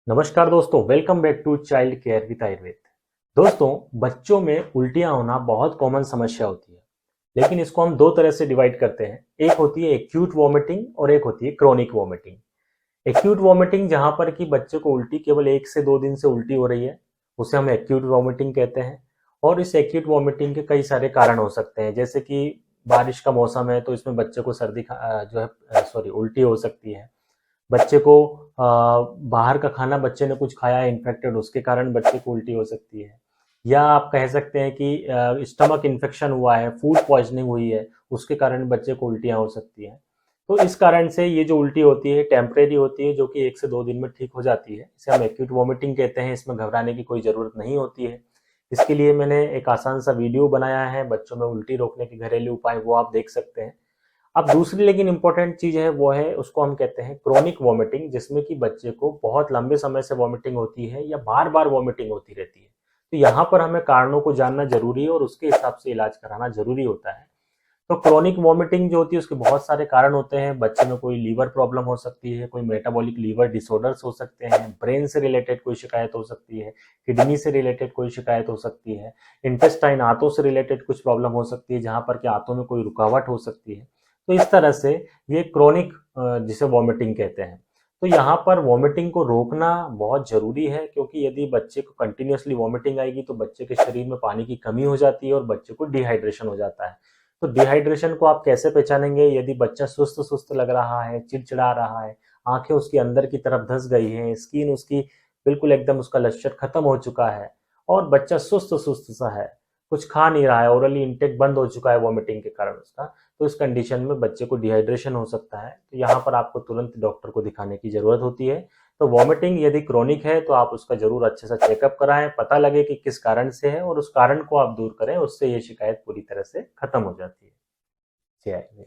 नमस्कार दोस्तों, welcome back to child care with Ayurveda. दोस्तों, बच्चों में उल्टियां होना बहुत कॉमन समस्या होती है, लेकिन इसको हम दो तरह से डिवाइड करते हैं। एक होती है एक्यूट वॉमिटिंग और एक होती है क्रोनिक वॉमिटिंग। एक्यूट वॉमिटिंग जहां पर कि बच्चे को उल्टी केवल 1 से 2 दिन से उल्टी हो रही है, उसे हम एक्यूट वॉमिटिंग कहते हैं। और इस एक्यूट वॉमिटिंग के कई सारे कारण हो सकते हैं, जैसे कि बारिश का मौसम है तो इसमें बच्चे को उल्टी हो सकती है। बच्चे को बाहर का खाना बच्चे ने कुछ खाया है इन्फेक्टेड, उसके कारण बच्चे को उल्टी हो सकती है। या आप कह सकते हैं कि स्टमक इन्फेक्शन हुआ है, फूड पॉइजनिंग हुई है, उसके कारण बच्चे को उल्टियां हो सकती हैं। तो इस कारण से ये जो उल्टी होती है टेम्परेरी होती है, जो कि 1 से 2 दिन में ठीक हो जाती है। इसे हम एक्यूट वॉमिटिंग कहते हैं। इसमें घबराने की कोई ज़रूरत नहीं होती है। इसके लिए मैंने एक आसान सा वीडियो बनाया है बच्चों में उल्टी रोकने के घरेलू उपाय, वो आप देख सकते हैं। अब दूसरी लेकिन इंपॉर्टेंट चीज है, वो है उसको हम कहते हैं क्रोनिक वॉमिटिंग, जिसमें कि बच्चे को बहुत लंबे समय से वॉमिटिंग होती है या बार बार वॉमिटिंग होती रहती है। तो यहाँ पर हमें कारणों को जानना जरूरी है और उसके हिसाब से इलाज कराना जरूरी होता है। तो क्रोनिक वॉमिटिंग जो होती है उसके बहुत सारे कारण होते हैं। बच्चे में कोई लीवर प्रॉब्लम हो सकती है, कोई मेटाबॉलिक लीवर डिसऑर्डर्स हो सकते हैं, ब्रेन से रिलेटेड कोई शिकायत हो सकती है, किडनी से रिलेटेड कोई शिकायत हो सकती है, इंटेस्टाइन आंतों से रिलेटेड कुछ प्रॉब्लम हो सकती है, जहां पर कि आंतों में कोई रुकावट हो सकती है। तो इस तरह से ये क्रोनिक जिसे वॉमिटिंग कहते हैं। तो यहाँ पर वॉमिटिंग को रोकना बहुत जरूरी है, क्योंकि यदि बच्चे को कंटिन्यूअसली वॉमिटिंग आएगी तो बच्चे के शरीर में पानी की कमी हो जाती है और बच्चे को डिहाइड्रेशन हो जाता है। तो डिहाइड्रेशन को आप कैसे पहचानेंगे? यदि बच्चा सुस्त सुस्त लग रहा है, चिड़चिड़ा रहा है, आंखें उसकी अंदर की तरफ धंस गई हैं, स्किन उसकी बिल्कुल एकदम उसका लश्चर खत्म हो चुका है और बच्चा सुस्त सुस्त सा है, कुछ खा नहीं रहा है, ओरली इंटेक बंद हो चुका है वॉमिटिंग के कारण उसका, तो इस कंडीशन में बच्चे को डिहाइड्रेशन हो सकता है। तो यहाँ पर आपको तुरंत डॉक्टर को दिखाने की जरूरत होती है। तो वॉमिटिंग यदि क्रोनिक है तो आप उसका जरूर अच्छे से चेकअप कराएं, पता लगे कि किस कारण से है और उस कारण को आप दूर करें, उससे ये शिकायत पूरी तरह से खत्म हो जाती है। जय हिंद।